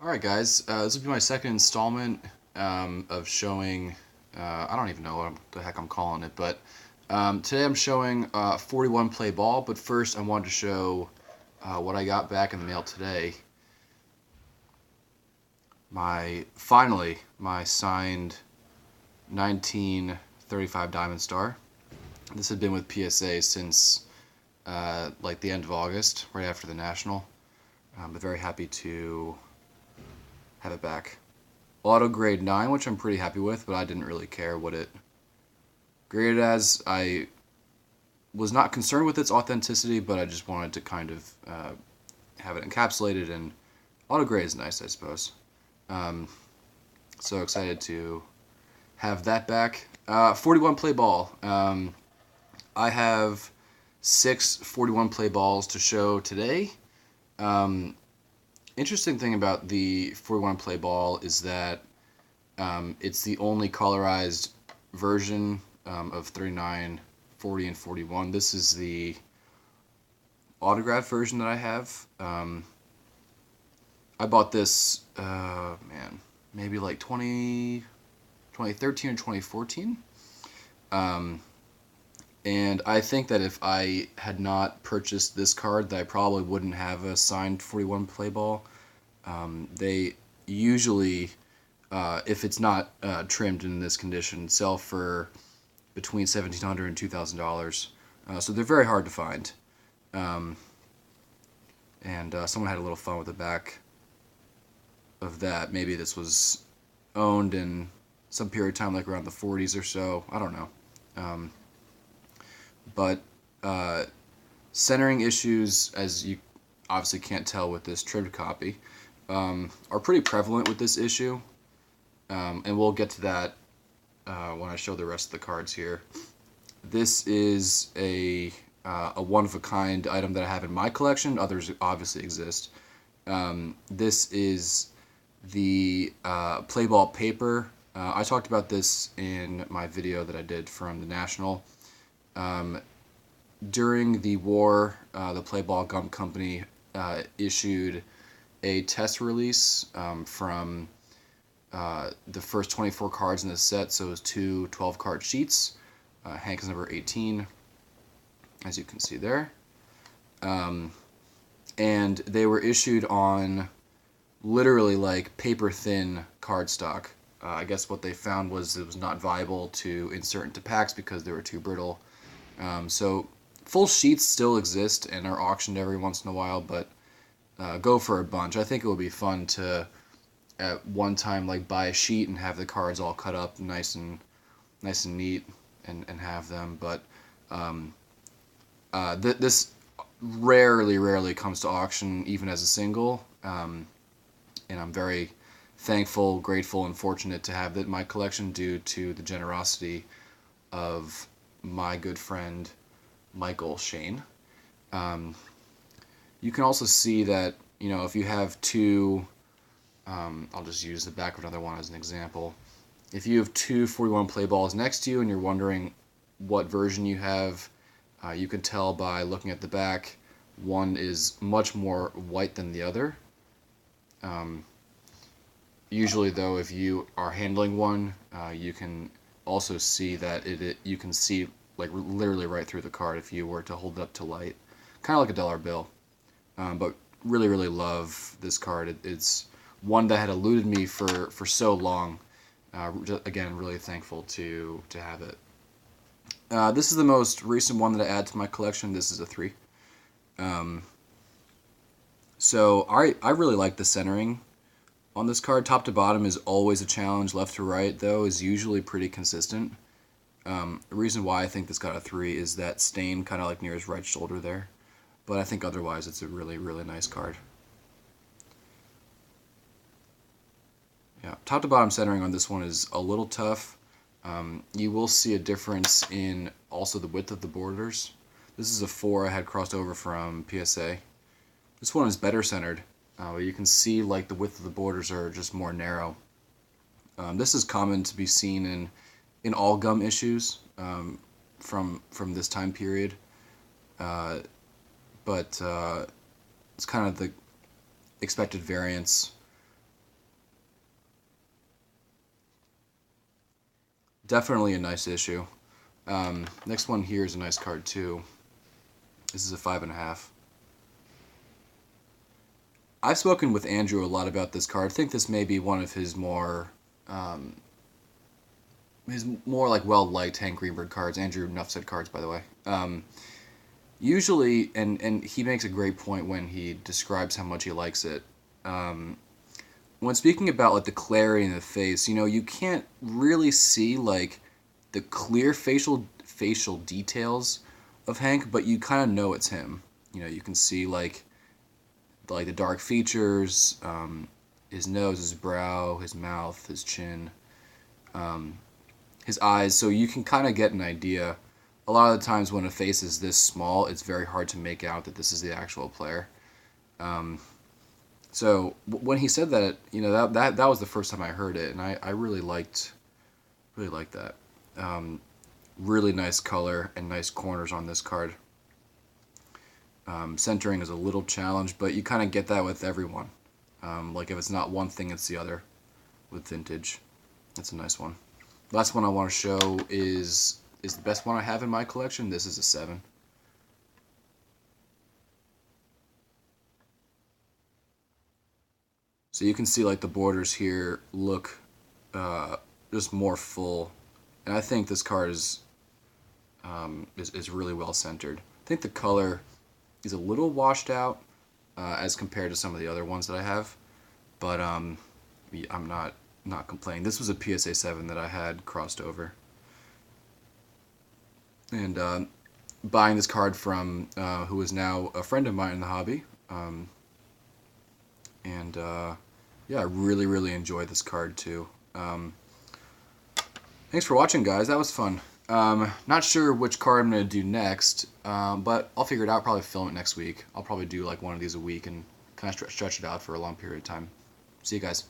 Alright guys, this will be my second installment of showing, I don't even know what the heck I'm calling it, but today I'm showing 41 play ball, but first I wanted to show what I got back in the mail today. Finally, my signed 1935 Diamond Star. This had been with PSA since like the end of August, right after the National. But very happy to have it back. Auto grade 9, which I'm pretty happy with, but I didn't really care what it graded as. I was not concerned with its authenticity, but I just wanted to kind of have it encapsulated, and auto grade is nice, I suppose. Um, so excited to have that back. 41 play ball. I have 6 41 play balls to show today. Interesting thing about the 41 play ball is that it's the only colorized version of 39, 40, and 41. This is the autograph version that I have. I bought this, maybe like 2013 or 2014. And I think that if I had not purchased this card, that I probably wouldn't have a signed 41 play ball. They usually, if it's not trimmed in this condition, sell for between $1,700 and $2,000. So they're very hard to find. And someone had a little fun with the back of that. Maybe this was owned in some period of time, like around the 40s or so. I don't know. But centering issues, as you obviously can't tell with this trimmed copy, are pretty prevalent with this issue. And we'll get to that when I show the rest of the cards here. This is a one-of-a-kind item that I have in my collection. Others obviously exist. This is the play ball paper. I talked about this in my video that I did from the National. During the war, the Play Ball Gum Company issued a test release from the first 24 cards in the set, so it was two 12-card sheets. Hank is number 18, as you can see there. And they were issued on literally like paper-thin cardstock. I guess what they found was it was not viable to insert into packs because they were too brittle. So full sheets still exist and are auctioned every once in a while, but go for a bunch. I think it would be fun to at one time like buy a sheet and have the cards all cut up nice and neat and have them. But this rarely comes to auction even as a single, and I'm very thankful, grateful, and fortunate to have that in my collection due to the generosity of my good friend Michael Shane. You can also see that, you know, if you have two, I'll just use the back of another one as an example. If you have two 41 play balls next to you and you're wondering what version you have, you can tell by looking at the back. One is much more white than the other. Usually, though, if you are handling one, you can also see that you can see like literally right through the card if you were to hold it up to light, kind of like a dollar bill. But really love this card. It's one that had eluded me for so long. Again, really thankful to have it. This is the most recent one that I add to my collection. This is a 3. So I really like the centering on this card. Top to bottom is always a challenge. Left to right, though, is usually pretty consistent. The reason why I think this got a 3 is that stain kind of like near his right shoulder there. But I think otherwise it's a really nice card. Yeah, top to bottom centering on this one is a little tough. You will see a difference in also the width of the borders. This is a 4 I had crossed over from PSA. This one is better centered. You can see like the width of the borders are just more narrow. This is common to be seen in all gum issues from this time period, but it's kind of the expected variance Definitely a nice issue. Next one here is a nice card too. This is a 5.5. I've spoken with Andrew a lot about this card. I think this may be one of his more like well liked Hank Greenberg cards. Andrew Nuffset cards, by the way. Usually, and he makes a great point when he describes how much he likes it. When speaking about like the clarity in the face, you can't really see like the clear facial details of Hank, but you kind of know it's him. You can see like the dark features, his nose, his brow, his mouth, his chin, his eyes. So you can kind of get an idea. A lot of the times when a face is this small, it's very hard to make out that this is the actual player. So when he said that, that was the first time I heard it, and I really liked that. Really nice color and nice corners on this card. Centering is a little challenge, but you kind of get that with everyone. Like if it's not one thing, it's the other with vintage. That's a nice one. Last one I want to show is the best one I have in my collection. This is a 7. So you can see like the borders here look just more full, and I think this card is really well centered. I think the color is a little washed out as compared to some of the other ones that I have, but I'm not complaining. This was a PSA 7 that I had crossed over, and buying this card from who is now a friend of mine in the hobby, and yeah, I really enjoyed this card too. Thanks for watching, guys. That was fun. Not sure which card I'm going to do next, but I'll figure it out. Probably film it next week. I'll probably do like one of these a week and kind of stretch it out for a long period of time. See you guys.